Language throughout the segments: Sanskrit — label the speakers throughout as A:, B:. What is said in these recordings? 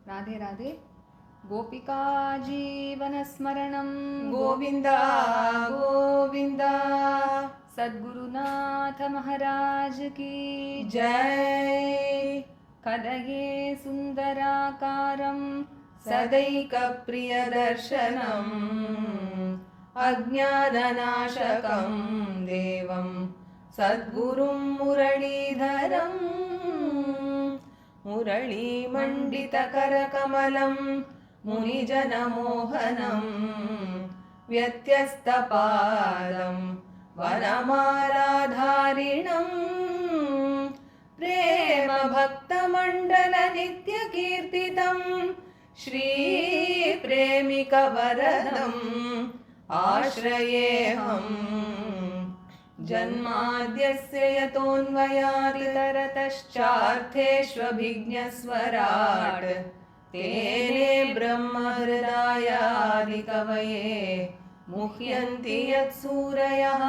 A: राधे राधे। गोपिका जीवनस्मरणं
B: गोविन्दा गोविन्दा।
A: सद्गुरुनाथ महाराज की
B: जय।
A: कदये सुन्दराकारं
B: सदैकप्रियदर्शनम् अज्ञाननाशकं देवं सद्गुरुं मुरलीधरं मुरलीमण्डितकरकमलं मुनिजनमोहनं व्यत्यस्तपादं वनमालाधारिणं प्रेमभक्तमण्डलनित्यकीर्तितं श्रीप्रेमिकवरदम् आश्रयेऽहम्। जन्माद्यस्य यतोऽन्वयादितरतश्चार्थेष्वभिज्ञस्वराट् तेने ब्रह्महृदायादिकवये मुह्यन्ति यत्सूरयः।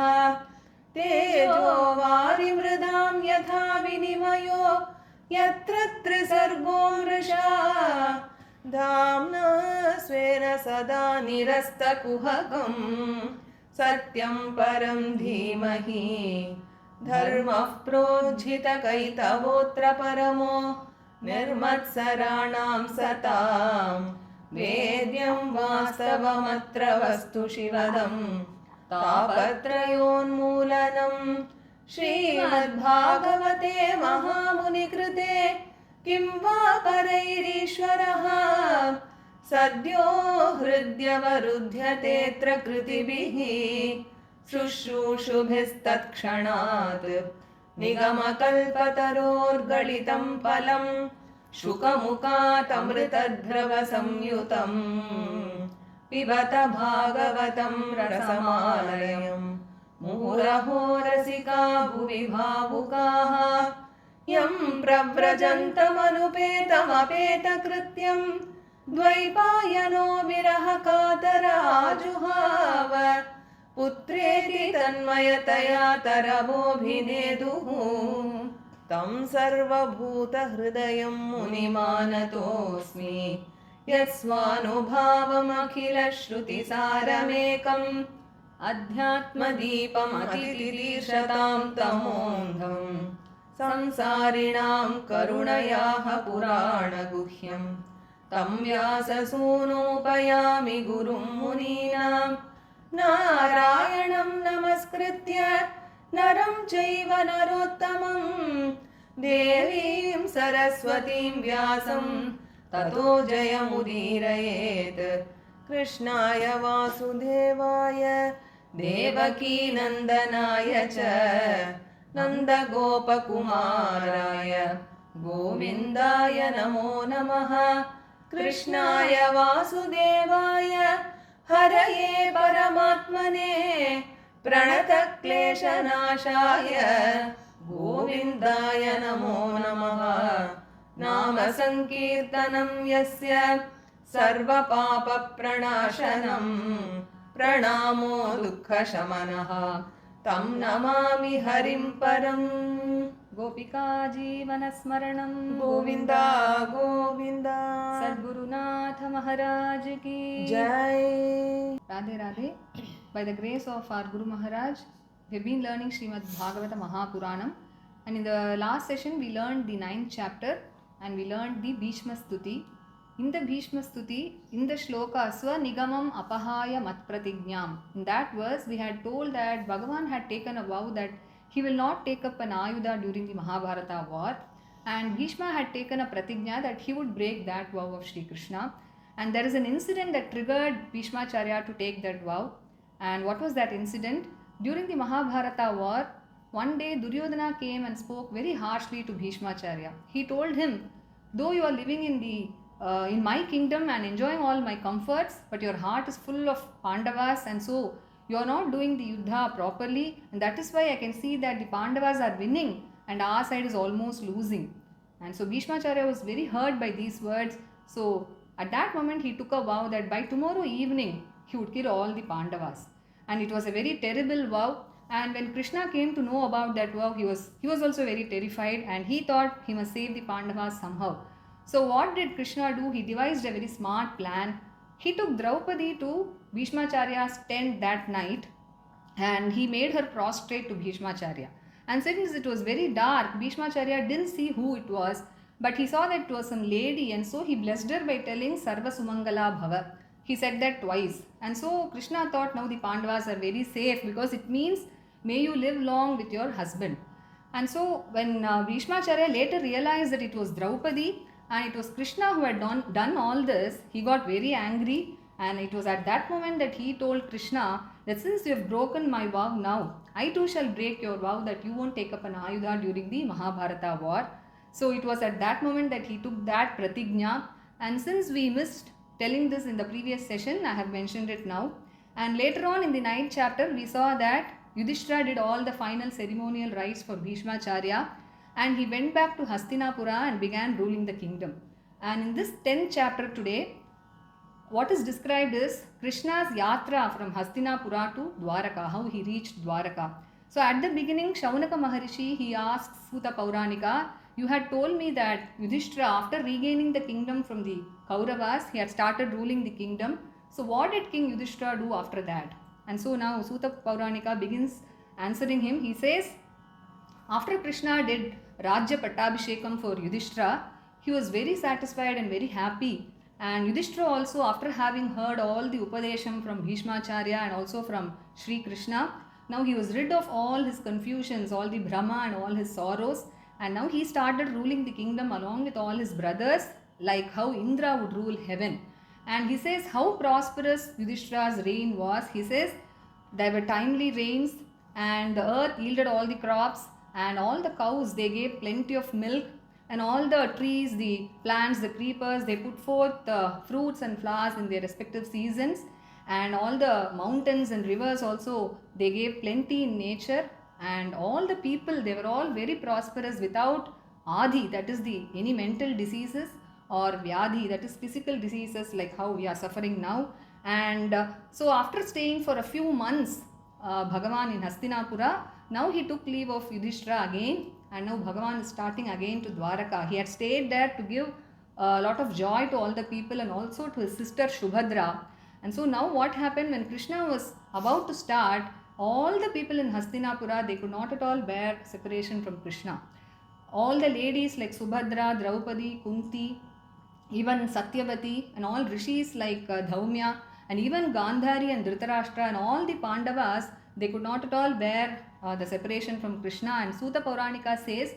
B: तेजो वारिमृदां यथा विनिमयो यत्र त्रिसर्गो मृषा धाम्ना स्वेन सदा निरस्तकुहकं सत्यं परं धीमहि। धर्मः प्रोज्झितकैतवोऽत्र परमो निर्मत्सराणां सतां वेद्यं वास्तवमत्र वस्तु शिवदं तापत्रयोन्मूलनं। श्रीमद्भागवते महामुनिकृते किं वा परैरीश्वरः सद्यो हृद्यवरुध्यतेऽत्र कृतिभिः शुश्रूषुभिस्तत्क्षणात् निगमकल्पतरोर्गलितं फलं शुकमुखातमृतद्रवसंयुतं पिबत भागवतं रसमालयं मुहुरहो रसिका भुवि भावुकाः यं प्रव्रजन्तमनुपेतमपेतकृत्यं द्वैपायनो विरहकातराजुहाव पुत्रेति तन्मयतया तरवोऽभिनेदुः तं सर्वभूतहृदयं मुनिमानतोऽस्मि यस्वानुभावमखिलश्रुतिसारमेकम् अध्यात्मदीपमतितीर्षतां तमोऽन्धम् संसारिणां करुणयाः पुराणगुह्यं तं व्याससूनोपयामि गुरुं मुनीनां नारायणं नमस्कृत्य नरं चैव नरोत्तमं देवीं सरस्वतीं व्यासं ततो जयमुदीरयेत्। कृष्णाय वासुदेवाय देवकीनन्दनाय च नन्दगोपकुमाराय गोविन्दाय नमो नमः। कृष्णाय वासुदेवाय हरये परमात्मने प्रणतक्लेशनाशाय गोविन्दाय नमो नमः। नाम संकीर्तनं यस्य सर्वपापप्रणाशनं प्रणामो दुःखशमनः तं नमामि हरिं परम्।
A: गोपिका जीवनस्मरणं
B: गोविन्दा गोविन्दा।
A: सद्गुरुनाथ महाराज की
B: जय।
A: Radhe Radhe. By the grace of our Guru Maharaj, we have been learning Srimad Bhagavata Mahapuranam, and in the last session we learned the 9th chapter and we learned the Bhishma Stuti. In the Bhishma Stuti, in the shloka Swanigamam Apahaya Matpratignyam, in that verse we had told that Bhagavan had taken a vow that he will not take up an ayuda during the Mahabharata war, and Bhishma had taken a pratignya that he would break that vow of Shri Krishna. And there is an incident that triggered Bhishmacharya to take that vow. And what was that incident? During the Mahabharata war, one day Duryodhana came and spoke very harshly to Bhishmacharya. He told him, though you are living in my kingdom and enjoying all my comforts, but your heart is full of Pandavas, and so you are not doing the Yuddha properly, and that is why I can see that the Pandavas are winning and our side is almost losing. And so Bhishmacharya was very hurt by these words. So at that moment he took a vow that by tomorrow evening he would kill all the Pandavas. And it was a very terrible vow. And when Krishna came to know about that vow, he was also very terrified, and he thought he must save the Pandavas somehow. So what did Krishna do? He devised a very smart plan. He took Draupadi to Bhishmacharya's tent that night and he made her prostrate to Bhishmacharya. And since it was very dark, Bhishmacharya didn't see who it was, but he saw that it was some lady, and so he blessed her by telling Sarva Sumangala Bhava. He said that twice. And so Krishna thought now the Pandavas are very safe because it means may you live long with your husband. And so when Bhishmacharya later realized that it was Draupadi and it was Krishna who had done all this, he got very angry, and it was at that moment that he told Krishna that since you have broken my vow now, I too shall break your vow that you won't take up an Ayudha during the Mahabharata war. So it was at that moment that he took that pratigna, and since we missed telling this in the previous session, I have mentioned it now. And later on in the 9th chapter, we saw that Yudhishthira did all the final ceremonial rites for Bhishmacharya, and he went back to Hastinapura and began ruling the kingdom. And in this 10th chapter today, what is described is Krishna's yatra from Hastinapura to Dwaraka, how he reached Dwaraka. So at the beginning, Shaunaka Maharishi, he asked Suta Pauranika, you had told me that Yudhishthira, after regaining the kingdom from the Kauravas, he had started ruling the kingdom. So what did King Yudhishthira do after that? And so now Suta Pauranika begins answering him. He says, after Krishna did Rajya Pattabhishekam for Yudhishthira, he was very satisfied and very happy. And Yudhishthira also, after having heard all the Upadesham from Bhishmacharya and also from Sri Krishna, now he was rid of all his confusions, all the Brahma and all his sorrows. And now he started ruling the kingdom along with all his brothers, like how Indra would rule heaven. And he says how prosperous Yudhishthira's reign was. He says there were timely rains and the earth yielded all the crops, and all the cows, they gave plenty of milk, and all the trees, the plants, the creepers, they put forth fruits and flowers in their respective seasons, and all the mountains and rivers also, they gave plenty in nature, and all the people, they were all very prosperous without adi, that is any mental diseases, or vyadhi, that is physical diseases like how we are suffering now. And so after staying for a few months, Bhagavan in Hastinapura, now he took leave of Yudhishthira again, and now Bhagavan is starting again to Dwaraka. He had stayed there to give a lot of joy to all the people and also to his sister Shubhadra. And so now what happened when Krishna was about to start, all the people in Hastinapura, they could not at all bear separation from Krishna. All the ladies like Subhadra, Draupadi, Kunti, even Satyavati, and all rishis like Dhaumya, and even Gandhari and Dhritarashtra and all the Pandavas, they could not at all bear the separation from Krishna. And Suta Pauranika says,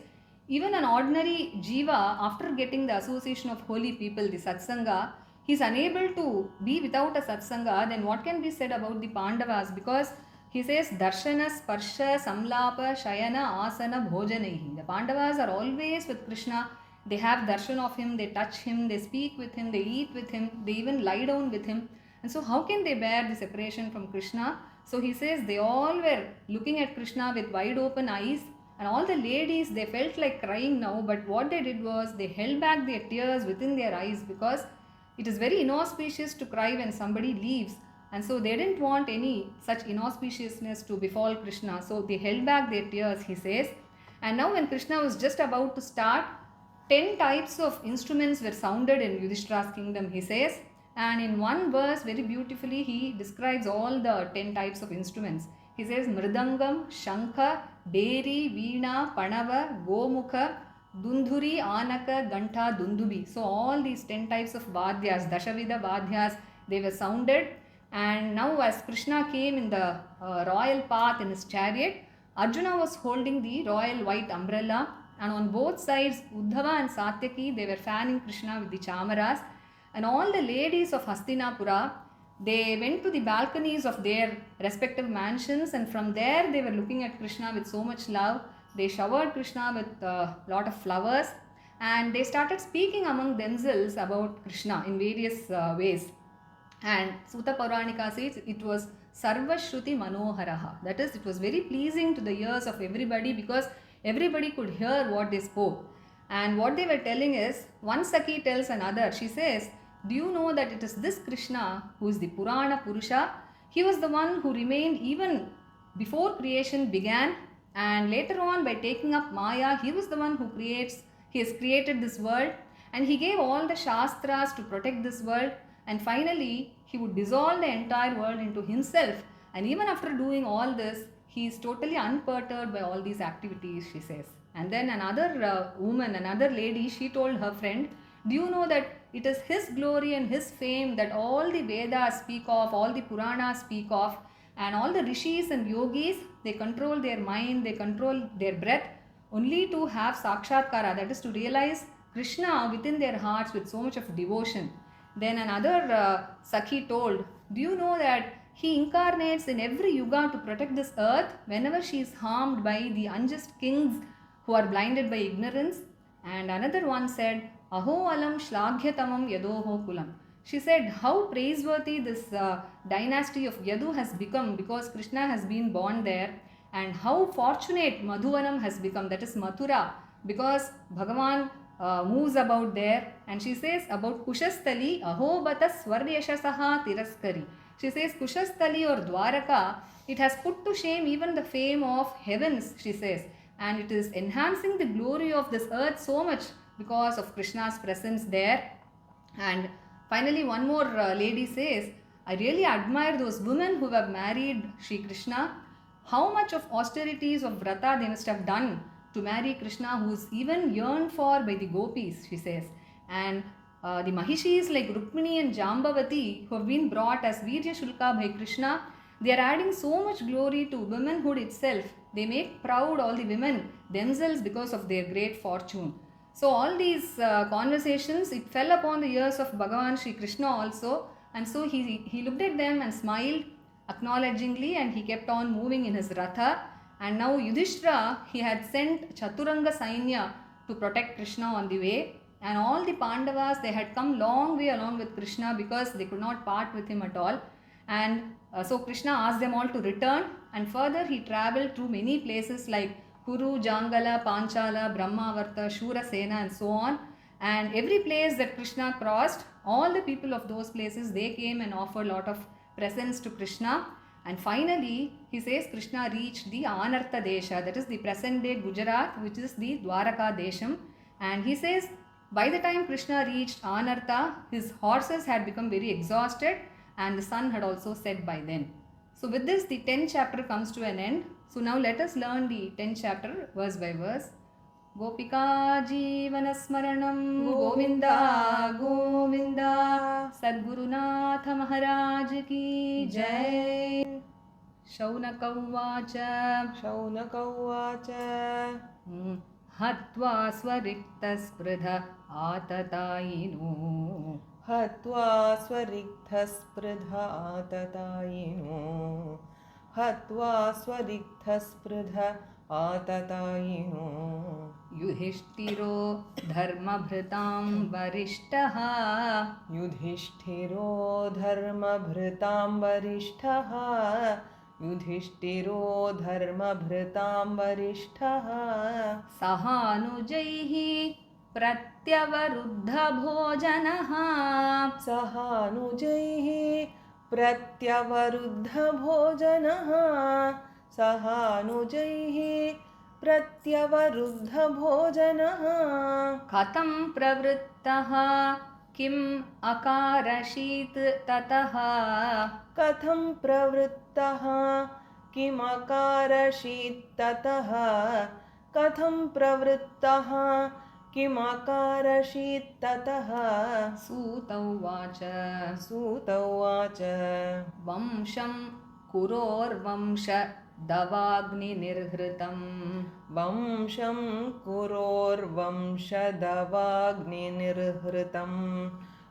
A: even an ordinary jiva, after getting the association of holy people, the satsanga, he is unable to be without a satsanga. Then what can be said about the Pandavas? Because he says, Darshana, Sparsha, Samlapa, Shayana, Asana, Bhojanaihi. The Pandavas are always with Krishna. They have darshan of him, they touch him, they speak with him, they eat with him, they even lie down with him. And so how can they bear the separation from Krishna? So he says they all were looking at Krishna with wide open eyes, and all the ladies, they felt like crying now, but what they did was they held back their tears within their eyes, because it is very inauspicious to cry when somebody leaves, and so they didn't want any such inauspiciousness to befall Krishna, so they held back their tears, he says. And now when Krishna was just about to start, 10 types of instruments were sounded in Yudhishthira's kingdom, he says. And in one verse, very beautifully, he describes all the 10 types of instruments. He says, Mridangam, Shankha, Beri, Veena, Panava, Gomukha, Dundhuri, Anaka, Ganta, Dundubi. So all these 10 types of Vadhyas, Dashavida Vadhyas, they were sounded. And now as Krishna came in the royal path in his chariot, Arjuna was holding the royal white umbrella. And on both sides, Uddhava and Satyaki, they were fanning Krishna with the chamaras. And all the ladies of Hastinapura, they went to the balconies of their respective mansions, and from there they were looking at Krishna with so much love. They showered Krishna with a lot of flowers, and they started speaking among themselves about Krishna in various ways. And Suta Pauranika says it was Sarva Shruti Manoharaha. That is, it was very pleasing to the ears of everybody, because everybody could hear what they spoke. And what they were telling is, one Sakhi tells another, she says, do you know that it is this Krishna who is the Purana Purusha? He was the one who remained even before creation began, and later on by taking up Maya, he was the one who has created this world. And he gave all the Shastras to protect this world, and finally, he would dissolve the entire world into himself. And even after doing all this, he is totally unperturbed by all these activities, she says. And then another woman, another lady, she told her friend, do you know that it is his glory and his fame that all the Vedas speak of, all the Puranas speak of, and all the rishis and yogis, they control their mind, they control their breath only to have sakshatkara, that is to realize Krishna within their hearts with so much of devotion. Then another Sakhi told, do you know that he incarnates in every yuga to protect this earth whenever she is harmed by the unjust kings who are blinded by ignorance? And another one said, Aho alam shlagyatamam yadoho kulam. She said how praiseworthy this dynasty of Yadu has become because Krishna has been born there, and how fortunate Madhuvanam has become, that is Mathura, because Bhagavan moves about there. And she says about Kushasthali, Aho bata swaryashasaha tiraskari. She says Kushasthali or Dwaraka, it has put to shame even the fame of heavens, she says, and it is enhancing the glory of this earth so much because of Krishna's presence there. And finally, one more lady says, I really admire those women who have married Sri Krishna. How much of austerities of vrata they must have done to marry Krishna, who is even yearned for by the gopis, she says. And the Mahishis like Rukmini and Jambavati, who have been brought as Virya Shulka by Krishna, they are adding so much glory to womanhood itself. They make proud all the women themselves because of their great fortune. So all these conversations, it fell upon the ears of Bhagavan Sri Krishna also, and so he looked at them and smiled acknowledgingly, and he kept on moving in his ratha. And now Yudhishthira, he had sent Chaturanga Sainya to protect Krishna on the way, and all the Pandavas, they had come long way along with Krishna because they could not part with him at all. And so Krishna asked them all to return, and further he travelled through many places like Kuru, Jangala, Panchala, Brahmavarta, Shurasena, and so on. And every place that Krishna crossed, all the people of those places, they came and offered a lot of presents to Krishna. And finally, he says Krishna reached the Anartha Desha, that is the present day Gujarat, which is the Dwaraka Desham. And he says, by the time Krishna reached Anartha, his horses had become very exhausted and the sun had also set by then. So with this, the 10th chapter comes to an end. So now let us learn the 10th chapter verse by verse. Gopika Jeevana Smaranam Govinda Govinda Sadgurunath Maharaj Ki Jai. Shaunaka Uvacha Hatva Swarikta Spridha Atatayino
B: Hatva Swarikta Spridha Atatayino Hatva Swarikta Spridha Atatayino
A: Yudhishthiro Dharma Bhritam Varishtaha
B: Yudhishthiro Dharma Bhritam Varishtaha Yudhishthiro Dharma Bhritam Varishtaha
A: Sahanujaihi Pratyavaruddha Bhojanaha
B: Sahanujaihi Pratyavaruddha Bhojanaha Sahanujaihi Pratyavaruddha Bhojanaha
A: Katam Pravrittaha Kim Akarashit Tataha
B: Katham Pravrittaha Kim Akarashit Tataha Katham Pravrittaha Kim Akarashit Tataha
A: Suta Uvacha
B: Suta Uvacha
A: Vamsham Kuror Vamsha Davagni Nirhritam
B: Vamsham Kuror Vamshadavagni Nirhritam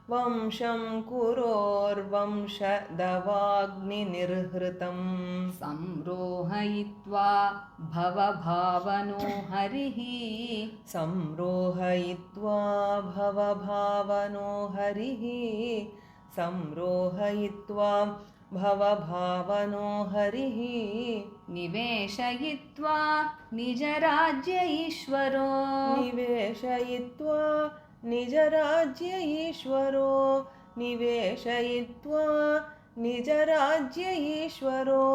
B: Vamsham Kuror Vamshadavagni Nirhritam
A: Samrohayitva Bhava Bhavano Harihi
B: Samrohayitva Bhava Bhavano Harihi Samrohayitva Bhava Bhavano Harihi
A: Niveshayitva Nijarajya Ishvaro
B: Niveshayitva Nijarajya Ishvaro Niveshayitva Nijarajya Ishvaro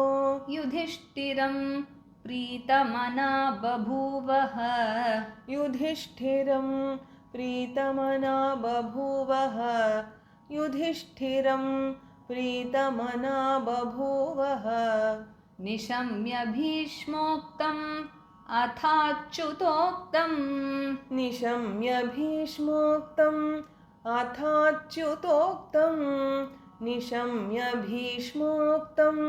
A: Yudhishtiram Pritamana Babhuvaha
B: Yudhishtiram प्रीतमना बभूवः युधिष्ठिरं प्रीतमना बभूवः
A: निशम्य भीष्मोक्तम् अथाच्युतोक्तम्
B: निशम्य भीष्मोक्तम् अथाच्युतोक्तम् निशम्य भीष्मोक्तम्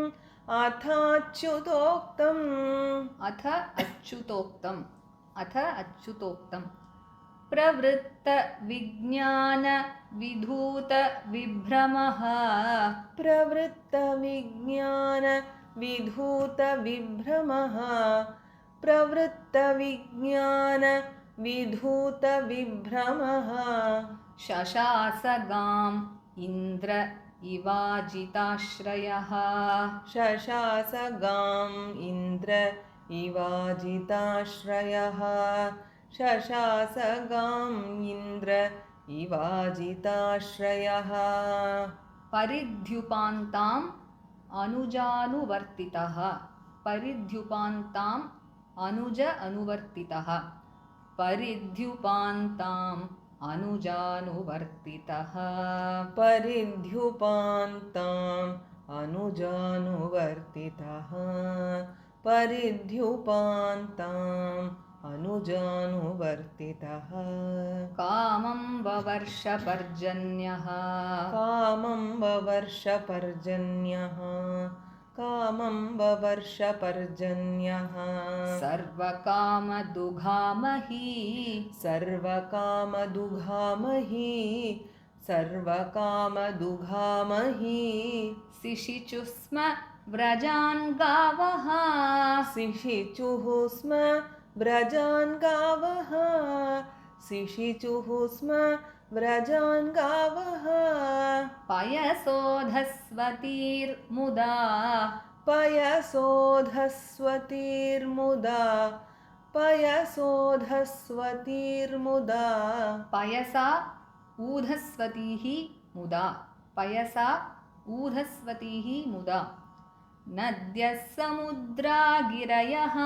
B: अथाच्युतोक्तम्
A: अथ अच्युतोक्तम् अथ अच्युतोक्तम् प्रवृत्त विज्ञान विधूत विभ्रमः
B: प्रवृत्त विज्ञान विधूत विभ्रमः प्रवृत्त विज्ञान विधूत विभ्रमः
A: शशासगाम् इन्द्र इवाजिताश्रयः
B: शशासगाम् इन्द्र इवाजिताश्रयः शशासगाम् इन्द्र इवाजिताश्रयः
A: परिद्युपान्ताम् अनुजानुवर्तितः परिद्युपान्ताम् अनुज अनुवर्तितः परिद्युपान्ताम् अनुजानुवर्तितः
B: परिद्युपान्ताम् अनुजानुवर्तितः परिद्युपान्ताम् अनुजानुवर्तितः
A: कामं ववर्ष पर्जन्यः
B: कामं ववर्ष पर्जन्यः कामं ववर्ष पर्जन्यः
A: सर्वकामदुघामही
B: सर्वकामदुघामही सर्वकामदुघामही
A: सिशिचुः स्म व्रजान् गावः
B: सिषिचुः स्म व्रजान् गावः सिषिचुः स्म व्रजान् गावः
A: पयसोधस्वतीर्मुदा
B: पयसोधस्वतीर्मुदा पयसोधस्वतीर्मुदा
A: पयसा ऊधस्वतीः मुदा पयसा ऊधस्वतीः मुदा नद्यः समुद्रा गिरयः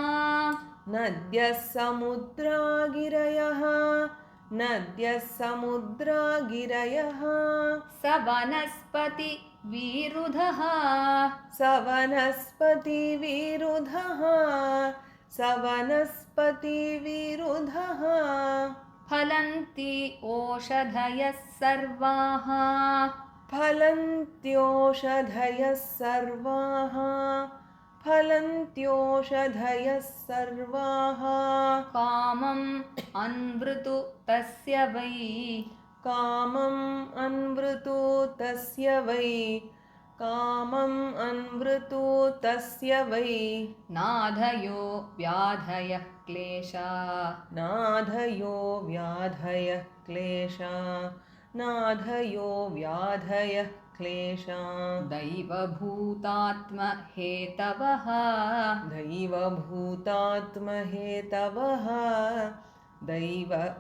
B: नद्यः समुद्रा गिरयः नद्यः समुद्रा गिरयः
A: स वनस्पति विरुधः
B: स वनस्पति विरुधः स वनस्पति विरुधः
A: फलन्ति ओषधयः सर्वाः
B: फलन्त्योषधयः सर्वाः फलन्त्योषधयः सर्वाः
A: कामम् अन्वृतु तस्य वै
B: कामम् अन्वृतो तस्य वै कामम् अन्वृतो तस्य वै
A: नाधयो व्याधयः क्लेशा
B: नाधयो व्याधयः क्लेशा नाधयो व्याधयः क्लेशा
A: दैवभूतात्महेतवः
B: दैवभूतात्महेतवः दैवभूतात्महेतवः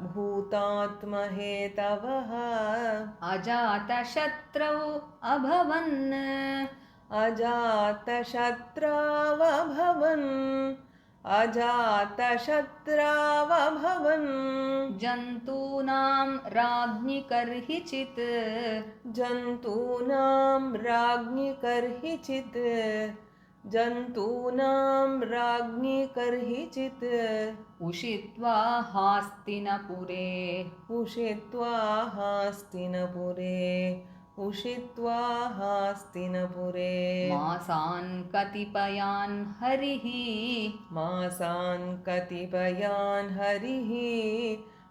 A: अजातशत्रौ अभवन्
B: अजातशत्रावभवन् अजातशत्रावभवन्
A: जन्तूनां राज्ञि कर्हिचित्
B: जन्तूनां राज्ञि कर्हिचित् जन्तूनां राज्ञि कर्हिचित्
A: उषित्वा हास्तिनपुरे
B: उषित्वा हास्तिनपुरे उषित्वा हास्तिनपुरे
A: मासान् कतिपयान् हरिः
B: मासान् कतिपयान् हरिः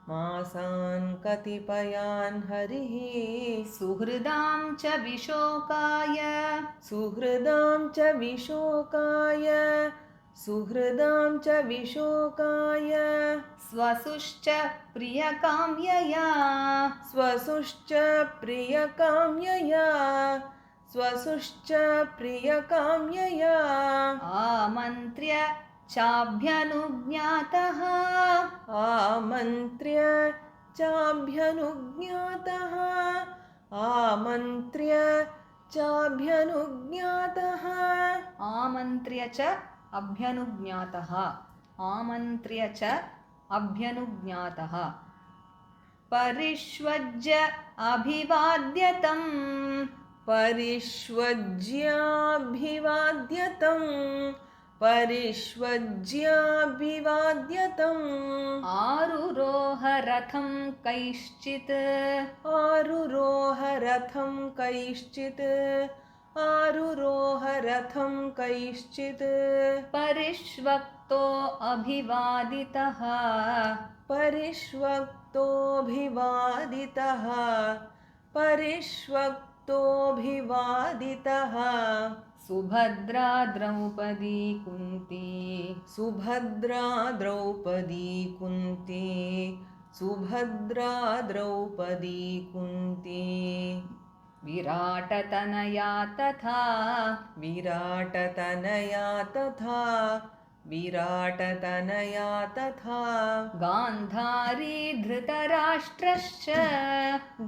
B: मासान् कतिपयान् हरिः
A: सुहृदां च विशोकाय
B: सुहृदां च विशोकाय सुहृदां च विशोकाय
A: स्वसुश्च प्रियकाम्यया
B: स्वसुश्च प्रियकाम्यया स्वसुश्च प्रियकाम्यया
A: आमन्त्र्य चाभ्यनुज्ञातः
B: आमन्त्र्य चाभ्यनुज्ञातः आमन्त्र्य चाभ्यनुज्ञातः
A: आमन्त्र्य च अभ्यनुज्ञातः आमन्त्र्य च अभ्यनुज्ञातः परिष्वज्य अभिवाद्यतम्
B: परिष्वज्याभिवाद्यतम् परिष्वज्याभिवाद्यतम्
A: आरुरोह रथं कैश्चित्
B: आरुरोह रथं कैश्चित् आरुरोह रथं कैश्चित्
A: परिष्वक्तो अभिवादितः
B: परिष्वक्तोऽभिवादितः परिष्वक्तोऽभिवादितः
A: सुभद्रा द्रौपदी कुन्ती
B: सुभद्रा द्रौपदी कुन्ती सुभद्रा द्रौपदी कुन्ती
A: विराटतनया तथा
B: विराटतनया तथा विराटतनया तथा
A: गान्धारी धृतराष्ट्रश्च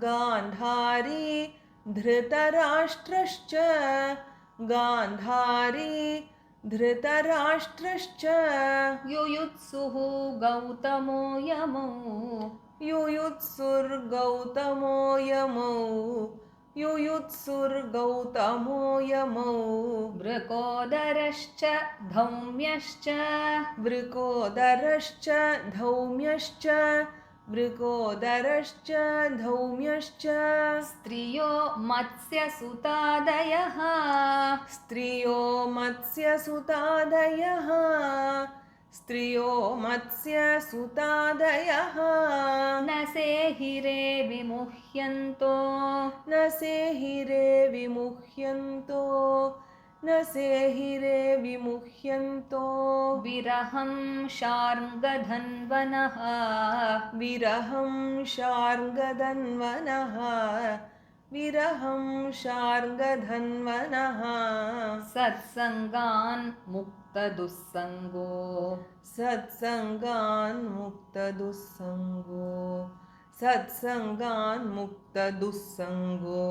B: गान्धारी धृतराष्ट्रश्च गान्धारी धृतराष्ट्रश्च
A: युयुत्सुः गौतमो यमौ
B: युयुत्सुर्गौतमो यमौ युयुत्सुर्गौतमो यमौ
A: वृकोदरश्च धौम्यश्च
B: वृकोदरश्च धौम्यश्च वृकोदरश्च धौम्यश्च
A: स्त्रियो मत्स्यसुतादयः
B: स्त्रियो मत्स्यसुतादयः स्त्रियो मत्स्यसुतादयः
A: न सेहिरे विमुह्यन्तो
B: न सेहिरे विमुह्यन्तो न सेहिरे विमुह्यन्तो
A: विरहं शार्ङ्गधन्वनः
B: विरहं शार्ङ्गधन्वनः विरहं शार्ङ्गधन्वनः
A: सत्सङ्गान् मुक्तदुस्सङ्गो
B: सत्सङ्गान् मुक्तदुस्सङ्गो सत्सङ्गान् मुक्तदुस्सङ्गो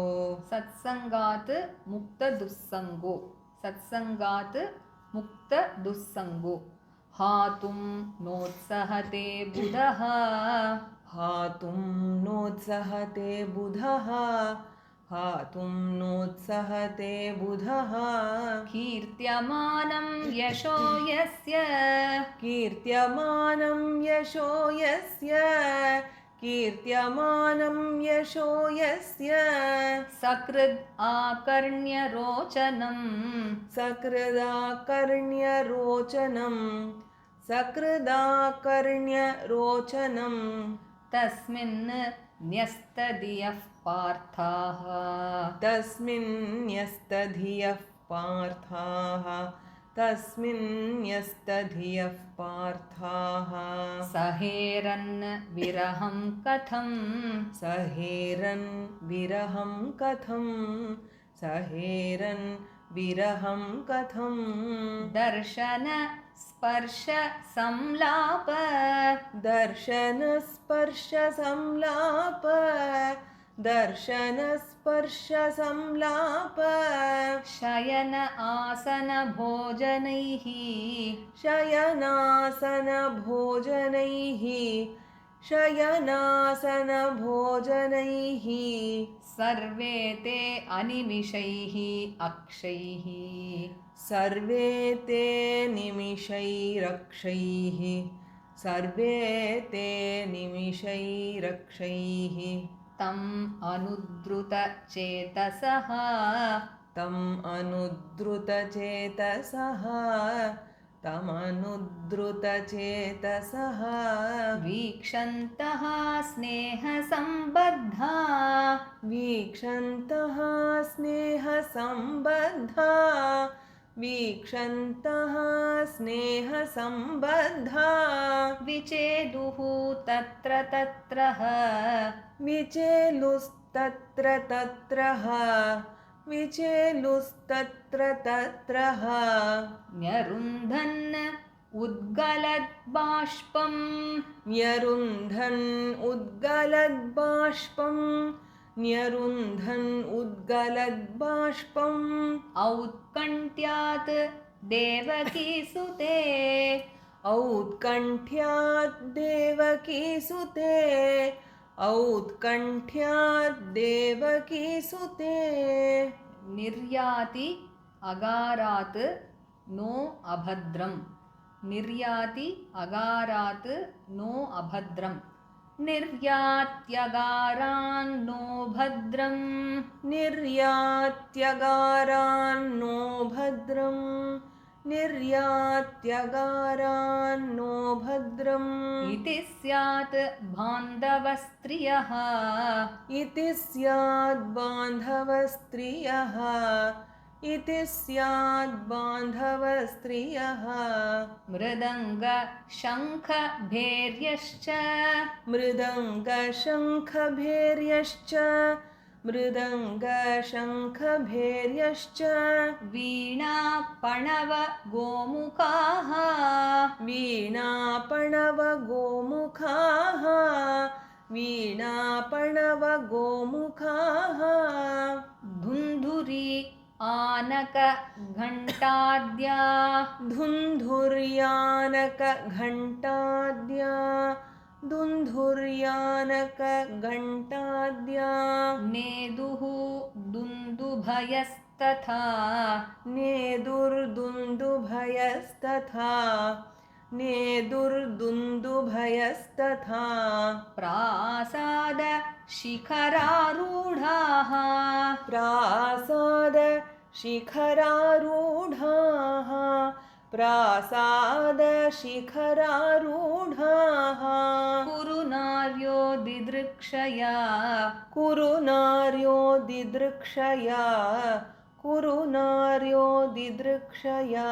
A: सत्सङ्गात् मुक्तदुस्सङ्गो सत्सङ्गात् मुक्तदुस्सङ्गो हातुं नोत्सहते बुधः
B: हातुं नोत्सहते बुधः हातुं नोत्सहते बुधः
A: कीर्त्यमानं यशो यस्य
B: कीर्त्यमानं यशो यस्य कीर्त्यमानं यशो यस्य
A: सकृद् आकर्ण्यरोचनं
B: सकृदाकर्ण्यरोचनं सकृदाकर्ण्यरोचनं
A: तस्मिन् न्यस्तधियः पार्थाः
B: तस्मिन्न्यस्तधियः पार्थाः तस्मिन्न्यस्तधियः पार्थाः
A: सहेरन् विरहं कथं
B: सहेरन् विरहं कथं सहेरन् विरहं कथं
A: दर्शन स्पर्श संलाप
B: दर्शनस्पर्शसंलाप दर्शनस्पर्शसंलाप
A: शयन आसन भोजनैः
B: शयनासनभोजनैः शयनासनभोजनैः
A: सर्वे ते अनिमिषैः अक्षैः
B: सर्वे ते निमिषैरक्षैः सर्वे ते निमिषैरक्षैः
A: तम् अनुद्रुतचेतसः
B: तम् अनुद्रुतचेतसः तमनुद्रुतचेतसः
A: वीक्षन्तः स्नेहसम्बद्धा
B: वीक्षन्तः स्नेहसम्बद्धा वीक्षन्तः स्नेहसम्बद्धा
A: विचेदुः तत्र तत्रः
B: विचेलुस्तत्र तत्रः विचेलुस्तत्र तत्रः
A: न्यरुन्धन् उद्गलद्बाष्पम्
B: न्यरुन्धन् उद्गलद्बाष्पम् न्यरुन्धन् उद्गलद्बाष्पम्
A: औत्कण्ठ्यात् देवकीसुते
B: औत्कण्ठ्यात् देवकीसुते औत्कण्ठ्याद्देवकीसुते
A: निर्याति अगारात् नो अभद्रम निर्याति अगारात् नो अभद्रम निर्यात्यगारान्नो भद्रम
B: निर्यात्यगारान्नो भद्रम् निर्यात्यगारान्नो भद्रम्
A: इति स्यात् बान्धवस्त्रियः
B: इति स्याद् बान्धवस्त्रियः इति स्याद् बान्धवस्त्रियः
A: मृदङ्ग शङ्ख भैर्यश्च
B: मृदङ्गशङ्खभैर्यश्च मृदङ्गशङ्खभैर्यश्च
A: वीणा पणव गोमुखाः
B: वीणापणवगोमुखाः वीणापणवगोमुखाः
A: धुन्धुरी आनक घण्टाद्या
B: धुन्धुर्यानकघण्टाद्या धुन्धुर्यानकघण्टाद्या
A: नेदुः दुन्दुभयस्तथा
B: नेदुर्दुन्दुभयस्तथा नेदुर्दुन्दुभयस्तथा
A: प्रासाद शिखरारूढाः
B: प्रासाद शिखरारूढाः प्रासाद शिखरारूढाः
A: कुरु नार्यो दिदृक्षया
B: कुरु नार्यो दिदृक्षया कुरु नार्यो दिदृक्षया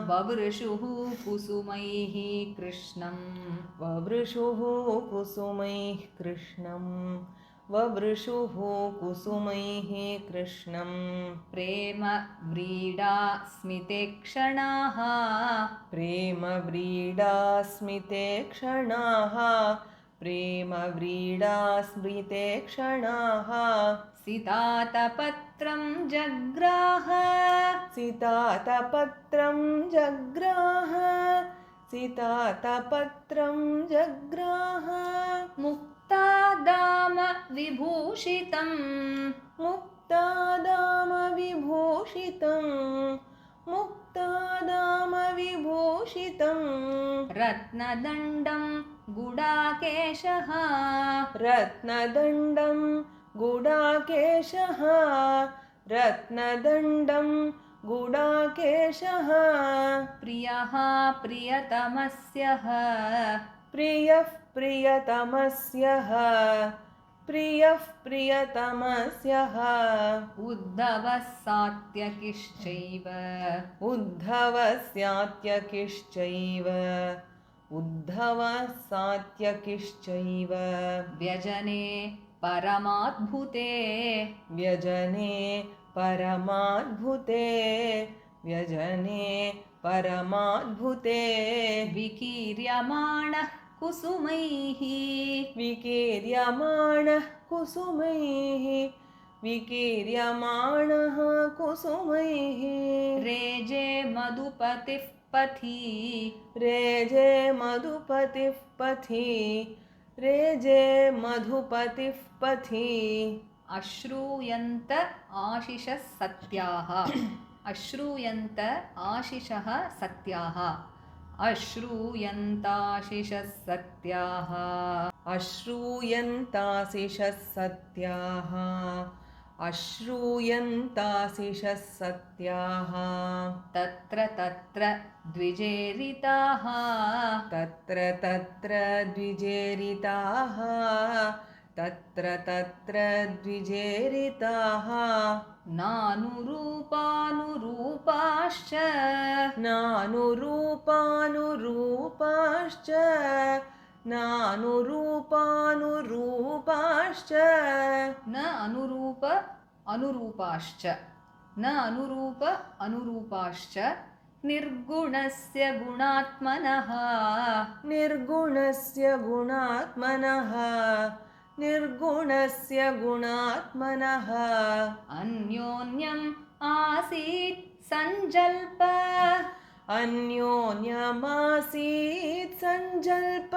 A: ववृषुः कुसुमैः कृष्णम्
B: ववृषुः कुसुमैः कृष्णम् ववृषुः कुसुमैः कृष्णम्
A: प्रेम व्रीडा स्मिते क्षणाः
B: प्रेमव्रीडा स्मिते क्षणाः प्रेमव्रीडा स्मृते क्षणाः
A: सितातपत्रं जग्राह
B: सितातपत्रं जग्राह सितातपत्रं जग्राह
A: मुक्तादाम विभूषितं
B: मुक्तादामविभूषितं मुक्तादामविभूषितं
A: रत्नदण्डं गुडाकेशः
B: रत्नदण्डं गुडाकेशः रत्नदण्डं गुडाकेशः
A: प्रियः प्रियतमस्यः
B: प्रियः प्रियतमस्यः प्रियः प्रियतमस्यः
A: उद्धवः सात्यकिश्चैव
B: उद्धवस्यात्यकिश्चैव उद्धवः सात्यकिश्चैव
A: व्यजने परमाद्भुते
B: व्यजने परमाद्भुते व्यजने परमाद्भुते
A: विकीर्यमाणः कुसुमैः
B: विकीर्यमाणः कुसुमैः विकीर्यमाणः कुसुमैः
A: रेजे मधुपतिः पथि
B: रेजे मधुपतिः पथि रेजे मधुपतिः पथि
A: अश्रूयन्त आशिषः सत्याः अश्रूयन्त आशिषः सत्याः अश्रूयन्ताशिषः सत्याः
B: अश्रूयन्ताशिषः सत्याः अश्रूयन्ताशिषः सत्याः
A: तत्र तत्र द्विजेरिताः
B: तत्र तत्र द्विजेरिताः तत्र तत्र द्विजेरिताः
A: नानुरूपानुरूपाश्च
B: नानुरूपानुरूपाश्च नानुरूपानुरूपाश्च
A: न अनुरूप अनुरूपाश्च न अनुरूप अनुरूपाश्च निर्गुणस्य गुणात्मनः
B: निर्गुणस्य गुणात्मनः निर्गुणस्य गुणात्मनः
A: अन्योन्यम् आसीत् सञ्जल्प
B: अन्योन्यमासीत् सञ्जल्प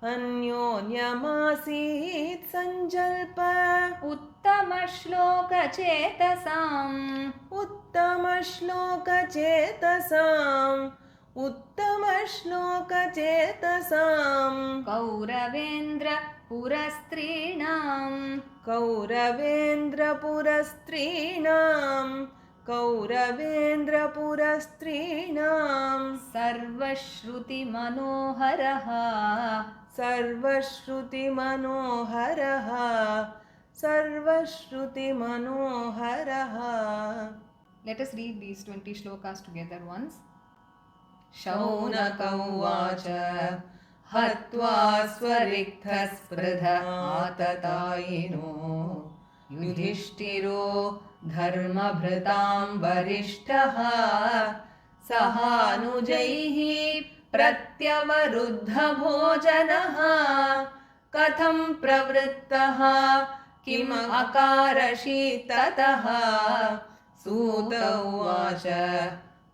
B: अन्योन्यमासीत् सञ्जल्प
A: उत्तमश्लोकचेतसाम्
B: उत्तमश्लोकचेतसाम्
A: कौरवेन्द्र पुरस्त्रीणाम्
B: कौरवेन्द्रपुरस्त्रीणाम् सर्वश्रुतिमनोहरः.
A: Let us read these 20 shlokas together once.
B: Shaunaka उवाच हत्वा स्वरिक्थस्पृधाततायिनो युधिष्ठिरो धर्मभृतां वरिष्ठः सहानुजैः प्रत्यवरुद्धभोजनः कथं प्रवृत्तः किम् अकारशीततः. सूत उवाच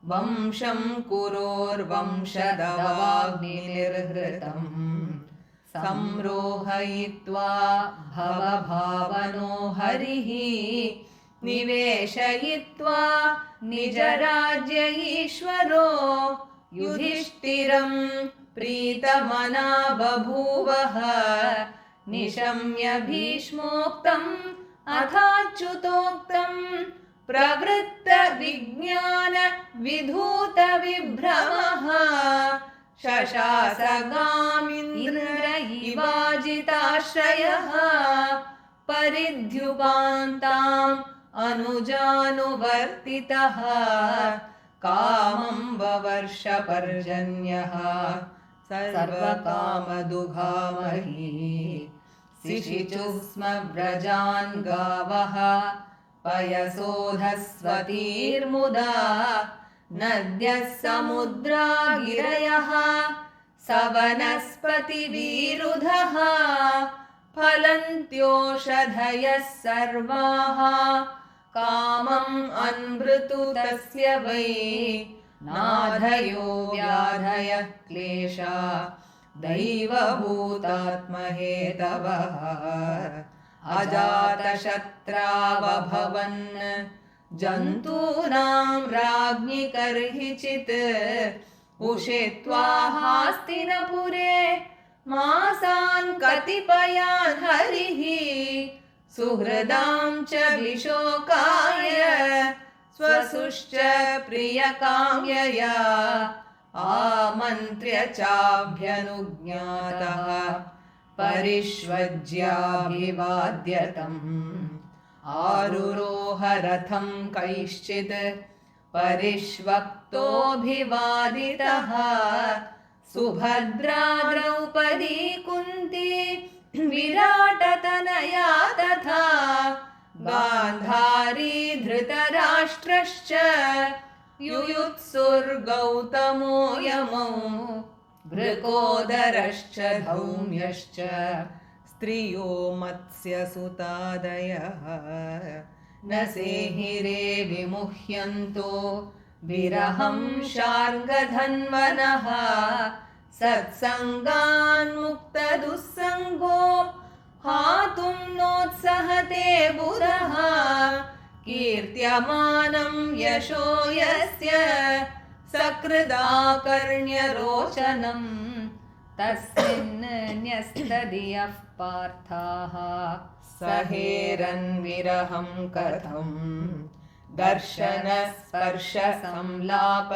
B: वंशं कुरोर्वंशदवाग्निर्हृतम् संरोहयित्वा भवभावनो हरिः निवेशयित्वा निजराज्य ईश्वरो युधिष्ठिरं प्रीतमना बभूवः. निशम्य भीष्मोक्तम् अथाच्युतोक्तम् प्रवृत्त विज्ञान विधूत विभ्रमः. शशासगामिन्द्र इवाजिताश्रयः परिद्युपान्ताम् अनुजानुवर्तितः. कामं ववर्ष पर्जन्यः सर्वकामदुघामही शिशिचुः स्म व्रजान् गावः पयसोधस्वतीर्मुदा. नद्यः समुद्रा गिरयः सवनस्पतिवीरुधः फलन्त्योषधयः सर्वाः कामम् अन्वृतु तस्य वै. नाधयो व्याधयः क्लेशा दैवभूतात्महेतवः. अजातशत्रावभवन् जन्तूनां राज्ञि कर्हिचित् उषित्वा हास्तिनपुरे मासान् कतिपयान् हरिः. सुहृदां च विशोकाय स्वसुश्च प्रियकाम्यया आमन्त्र्य चाभ्यनुज्ञातः परिष्वज्याभिवाद्यतम्. आरुरोह रथं कैश्चित् परिष्वक्तोऽभिवादितः. सुभद्रा द्रौपदी कुन्ती विराटतनया तथा गान्धारी धृतराष्ट्रश्च युयुत्सुर्गौतमो यमौ. भृकोदरश्च धौम्यश्च स्त्रियो मत्स्यसुतादयः. न सेहिरे विमुह्यन्तो विरहं शार्ङ्गधन्वनः. सत्सङ्गान्मुक्तदुःसङ्गो हातुं नोत्सहते बुधः. कीर्त्यमानं यशो यस्य सकृदाकर्ण्यरोचनम्. तस्मिन् न्यस्तधियः पार्थाः सहेरन्विरहं कथम्. दर्शनस्पर्शसंलाप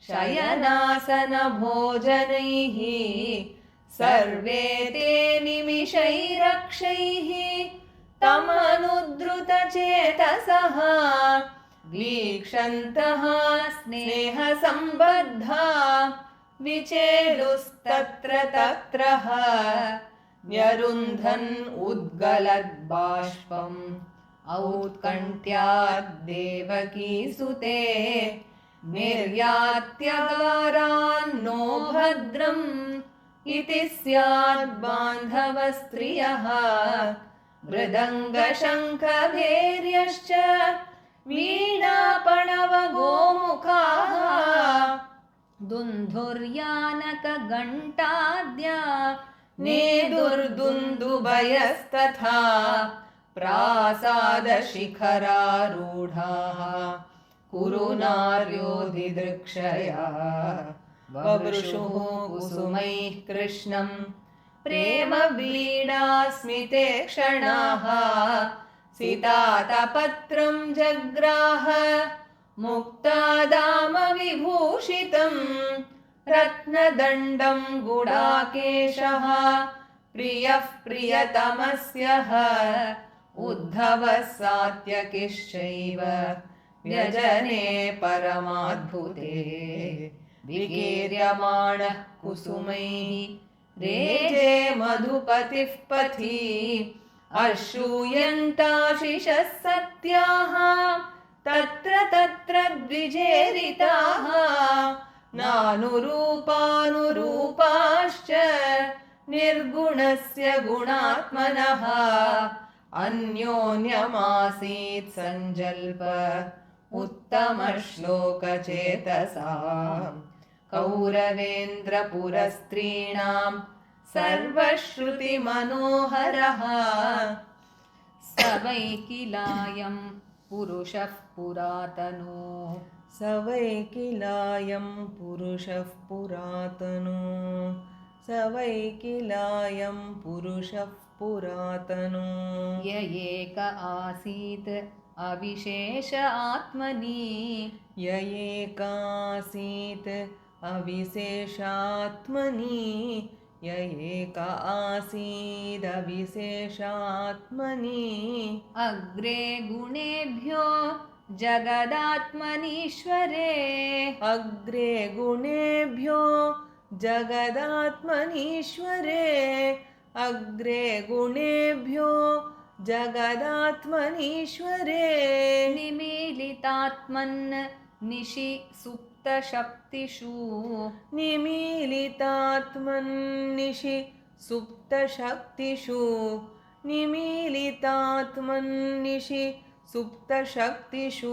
B: शयनासनभोजनैः सर्वे ते निमिषैरक्षैः तमनुद्रुतचेतसः. वीक्षन्तः स्नेहसम्बद्धा विचेलुस्तत्र तत्रः. न्यरुन्धन् उद्गलद्बाष्पम् औत्कण्ठ्याद्देवकीसुते. निर्यात्यगारान्नो भद्रम् इति स्याद्बान्धवस्त्रियः. मृदङ्गशङ्खभेर्यश्च वीणापणवगोमुखाः दुन्धुर्यानकघण्टाद्या नेदुर्दुन्दुभयस्तथा प्रासादशिखरारूढाः कुरुनार्यो दिदृक्षया ववृषुः कुसुमैः कृष्णम् प्रेमवीणास्मिते क्षणाः सितातपत्रं जग्राह मुक्तादामविभूषितम् रत्नदण्डं गुडाकेशः प्रियः प्रियतमस्यः उद्धवः सात्यकिश्चैव व्यजने परमाद्भुते विकीर्यमाणः कुसुमैः रेजे मधुपतिः पथि अश्रूयन्ताशिषः सत्याः तत्र तत्र द्विजेरिताः नानुरूपानुरूपाश्च निर्गुणस्य गुणात्मनः अन्योन्यमासीत् सञ्जल्प उत्तमश्लोकचेतसाम् कौरवेन्द्रपुरस्त्रीणां सर्वश्रुतिमनोहरः
A: स वै किलायं पुरुषः पुरातनो
B: स वै किलायं पुरुषः पुरातनो स वै किलायं पुरुषः पुरातनो
A: य एक आसीत् अविशेष आत्मनि
B: य एकासीत् अविशेषात्मनि य एक आसीदविशेषात्मनि
A: अग्रे गुणेभ्यो जगदात्मनीश्वरे
B: अग्रे गुणेभ्यो जगदात्मनीश्वरे अग्रे गुणेभ्यो जगदात्मनीश्वरे
A: निमीलितात्मन् निशि सुप्तशक्तिषु
B: निमीलितात्मन्निशि सुप्तशक्तिषु निमीलितात्मन्निशि सुप्तशक्तिषु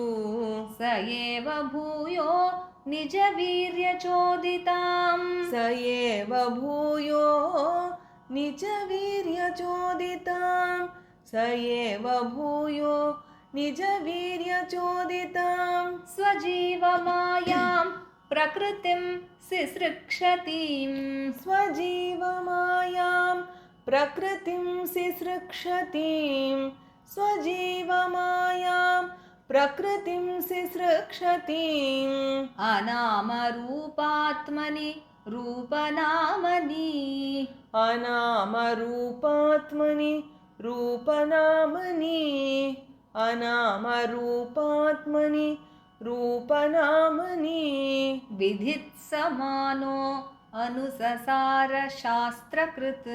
A: स एव भूयो निजवीर्यचोदिताम्
B: स एव भूयो निजवीर्यचोदिताम् स एव भूयो निजवीर्यचोदिताम्
A: स्वजीवमायां प्रकृतिं सिसृक्षतीम्
B: स्वजीवमायां प्रकृतिं सिसृक्षतीम् स्वजीवमायां प्रकृतिं सिसृक्षतीम्
A: अनामरूपात्मनि रूपनामनि
B: अनामरूपात्मनि रूपनामनि अनामरूपात्मनि रूपनामनि
A: विधित्समानो अनुससार शास्त्रकृत्